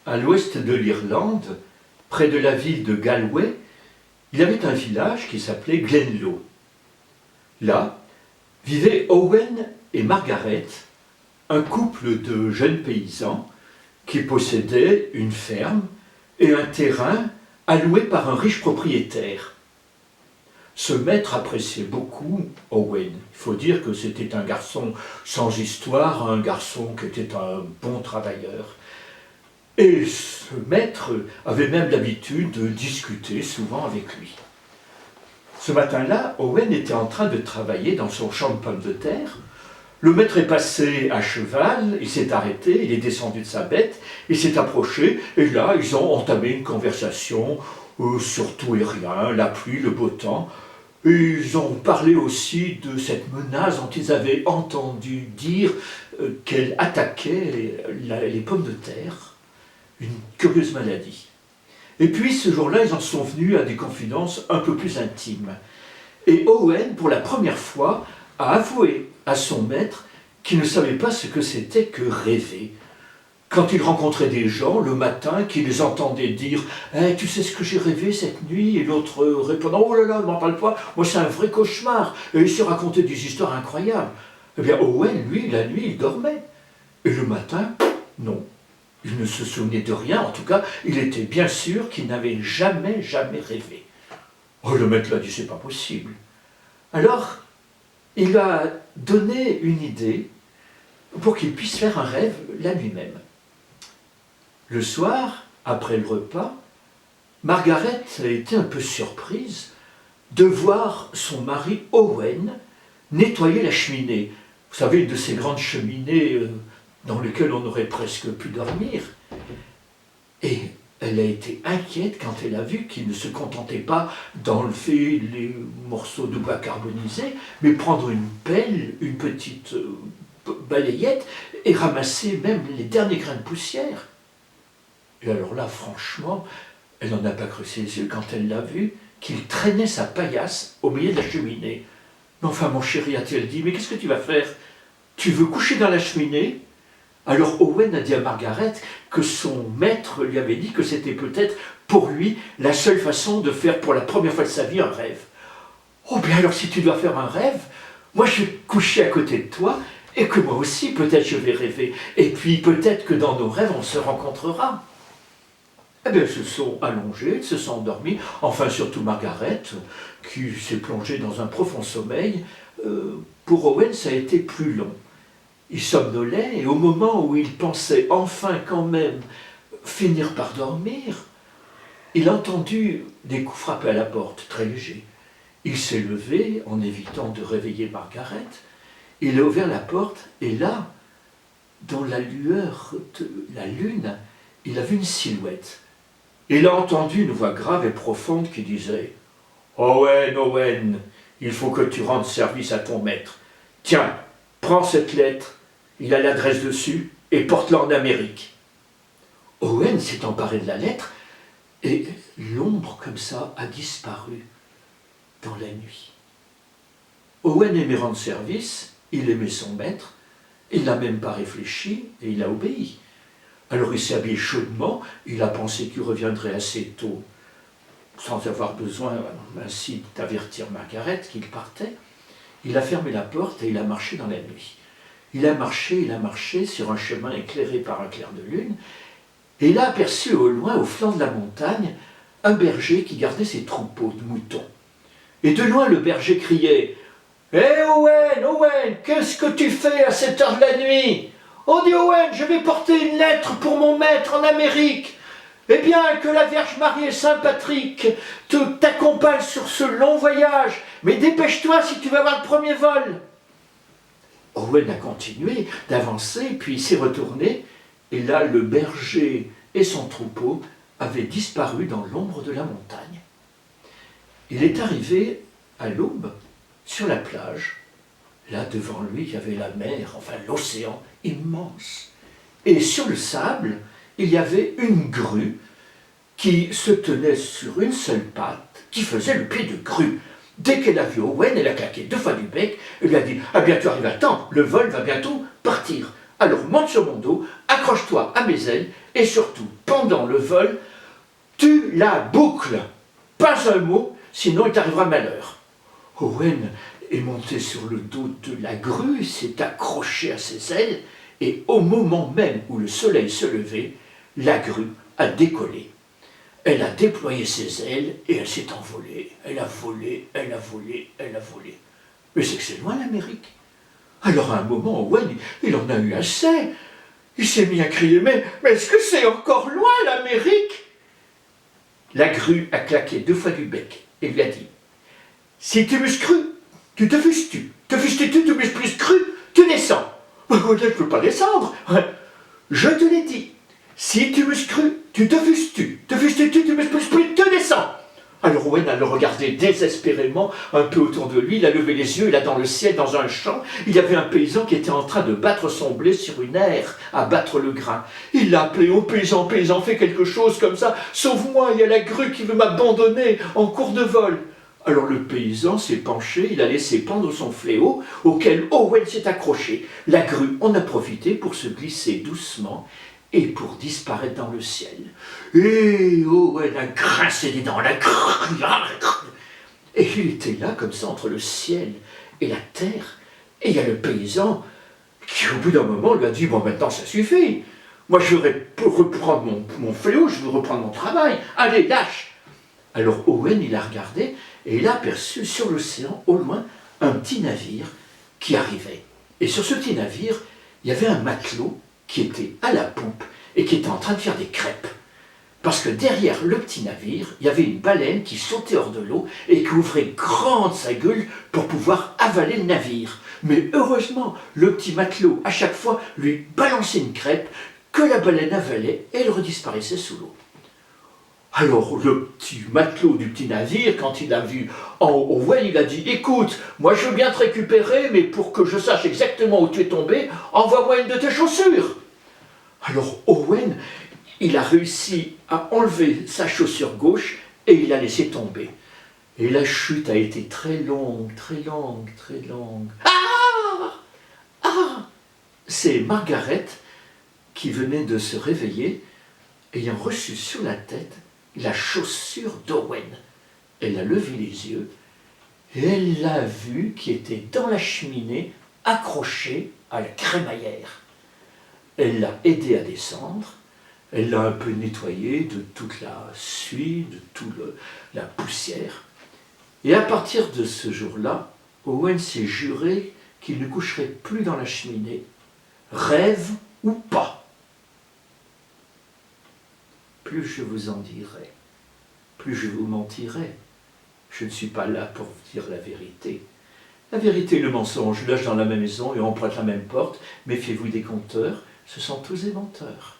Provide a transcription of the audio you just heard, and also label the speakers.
Speaker 1: à l'ouest de l'Irlande, près de la ville de Galway, il y avait un village qui s'appelait Glenlow. Là vivaient Owen et Margaret, un couple de jeunes paysans qui possédaient une ferme et un terrain alloué par un riche propriétaire. Ce maître appréciait beaucoup Owen. Il faut dire que c'était un garçon sans histoire, un garçon qui était un bon travailleur. Et ce maître avait même l'habitude de discuter souvent avec lui. Ce matin-là, Owen était en train de travailler dans son champ de pommes de terre. Le maître est passé à cheval, il s'est arrêté, il est descendu de sa bête, il s'est approché, et là, ils ont entamé une conversation sur tout et rien, la pluie, le beau temps. Et ils ont parlé aussi de cette menace dont ils avaient entendu dire qu'elle attaquait les pommes de terre, une curieuse maladie. Et puis, ce jour-là, ils en sont venus à des confidences un peu plus intimes. Et Owen, pour la première fois, a avoué à son maître qu'il ne savait pas ce que c'était que rêver. Quand il rencontrait des gens le matin, qu'il les entendait dire « Tu sais ce que j'ai rêvé cette nuit ?» et l'autre répondant « Oh là là, ne m'en parle pas, moi c'est un vrai cauchemar !» Et il se racontait des histoires incroyables. Eh bien Owen, lui, la nuit, il dormait. Et le matin, non. Il ne se souvenait de rien, en tout cas, il était bien sûr qu'il n'avait jamais rêvé. Oh, le maître l'a dit « C'est pas possible !» Alors, il a donné une idée pour qu'il puisse faire un rêve la nuit même. Le soir, après le repas, Margaret a été un peu surprise de voir son mari Owen nettoyer la cheminée. Vous savez, une de ces grandes cheminées dans lesquelles on aurait presque pu dormir. Et elle a été inquiète quand elle a vu qu'il ne se contentait pas d'enlever les morceaux de bois carbonisé, mais prendre une pelle, une petite balayette, et ramasser même les derniers grains de poussière. Et alors là, franchement, elle n'en a pas cru ses yeux quand elle l'a vu, qu'il traînait sa paillasse au milieu de la cheminée. « Mais enfin, mon chéri, a-t-elle dit, mais qu'est-ce que tu vas faire? Tu veux coucher dans la cheminée ?» Alors Owen a dit à Margaret que son maître lui avait dit que c'était peut-être pour lui la seule façon de faire pour la première fois de sa vie un rêve. « Oh bien alors si tu dois faire un rêve, moi je vais coucher à côté de toi et que moi aussi peut-être je vais rêver. Et puis peut-être que dans nos rêves on se rencontrera. » Eh bien, ils se sont allongés, ils se sont endormis, enfin surtout Margaret, qui s'est plongée dans un profond sommeil. Pour Owen, ça a été plus long. Il somnolait, et au moment où il pensait enfin quand même finir par dormir, il a entendu des coups frapper à la porte, très légers. Il s'est levé en évitant de réveiller Margaret, il a ouvert la porte, et là, dans la lueur de la lune, il a vu une silhouette. Il a entendu une voix grave et profonde qui disait « Owen, Owen, il faut que tu rendes service à ton maître. Tiens, prends cette lettre, il a l'adresse dessus, et porte-la en Amérique. » Owen s'est emparé de la lettre, et l'ombre comme ça a disparu dans la nuit. Owen aimait rendre service, il aimait son maître, il n'a même pas réfléchi, et il a obéi. Alors il s'est habillé chaudement, il a pensé qu'il reviendrait assez tôt, sans avoir besoin ainsi d'avertir Margaret qu'il partait. Il a fermé la porte et il a marché dans la nuit. Il a marché sur un chemin éclairé par un clair de lune, et il a aperçu au loin, au flanc de la montagne, un berger qui gardait ses troupeaux de moutons. Et de loin, le berger criait « Hé Owen, Owen, qu'est-ce que tu fais à cette heure de la nuit ? Oh, dit Owen, je vais porter une lettre pour mon maître en Amérique. Eh bien, que la Vierge Marie et Saint Patrick t'accompagnent sur ce long voyage, mais dépêche-toi si tu vas avoir le premier vol. » Owen a continué d'avancer, puis il s'est retourné, et là, le berger et son troupeau avaient disparu dans l'ombre de la montagne. Il est arrivé à l'aube sur la plage. Là, devant lui, il y avait la mer, enfin l'océan immense. Et sur le sable, il y avait une grue qui se tenait sur une seule patte, qui faisait le pied de grue. Dès qu'elle a vu Owen, elle a claqué 2 fois du bec, et lui a dit « Ah bien, tu arrives à temps, le vol va bientôt partir. Alors monte sur mon dos, accroche-toi à mes ailes, et surtout, pendant pendant le vol, tu la boucles. Pas un mot, sinon il t'arrivera malheur. Owen est monté sur le dos de la grue, s'est accroché à ses ailes, et au moment même où le soleil se levait, la grue a décollé. Elle a déployé ses ailes et elle s'est envolée. Elle a volé, elle a volé, elle a volé. Mais c'est que c'est loin l'Amérique. Alors à un moment, Owen, il en a eu assez. Il s'est mis à crier, mais est-ce que c'est encore loin l'Amérique? La grue a claqué 2 fois du bec et lui a dit, si tu m'eusses cru, tu te fusses-tu. Te fusses-tu, tu m'eusses plus cru, tu descends. Je ne peux pas descendre. Je te l'ai dit. Si tu m'eusses cru, tu te fusses-tu. Te fusses-tu, tu m'eusses plus, tu descends. Alors Owen a le regardé désespérément un peu autour de lui, il a levé les yeux, et là dans le ciel, dans un champ, il y avait un paysan qui était en train de battre son blé sur une aire, à battre le grain. Il l'a appelé, oh paysan, paysan, fais quelque chose comme ça, sauve-moi, il y a la grue qui veut m'abandonner en cours de vol. Alors le paysan s'est penché, il a laissé pendre son fléau, auquel Owen s'est accroché. La grue en a profité pour se glisser doucement, et pour disparaître dans le ciel. Et Owen a grincé des dents, et il était là, comme ça, entre le ciel et la terre. Et il y a le paysan qui, au bout d'un moment, lui a dit, bon, maintenant, ça suffit. Moi, je vais reprendre mon fléau, je veux reprendre mon travail. Allez, lâche. Alors Owen, il a regardé, et il a aperçu sur l'océan, au loin, un petit navire qui arrivait. Et sur ce petit navire, il y avait un matelot qui était à la poupe et qui était en train de faire des crêpes. Parce que derrière le petit navire, il y avait une baleine qui sautait hors de l'eau et qui ouvrait grande sa gueule pour pouvoir avaler le navire. Mais heureusement, le petit matelot, à chaque fois, lui balançait une crêpe que la baleine avalait et elle redisparaissait sous l'eau. Alors le petit matelot du petit navire, quand il a vu en Owen, il a dit « Écoute, moi je veux bien te récupérer, mais pour que je sache exactement où tu es tombé, envoie-moi une de tes chaussures !» Alors Owen, il a réussi à enlever sa chaussure gauche et il l'a laissé tomber. Et la chute a été très longue, très longue, très longue. Ah! Ah! C'est Margaret qui venait de se réveiller, ayant reçu sur la tête la chaussure d'Owen. Elle a levé les yeux et elle l'a vu qui était dans la cheminée, accroché à la crémaillère. Elle l'a aidé à descendre, elle l'a un peu nettoyé de toute la suie, de toute la poussière. Et à partir de ce jour-là, Owen s'est juré qu'il ne coucherait plus dans la cheminée, rêve ou pas. Plus je vous en dirai, plus je vous mentirai. Je ne suis pas là pour vous dire la vérité. La vérité et le mensonge logent dans la même maison et empruntent la même porte. Méfiez-vous des conteurs, ce sont tous des menteurs.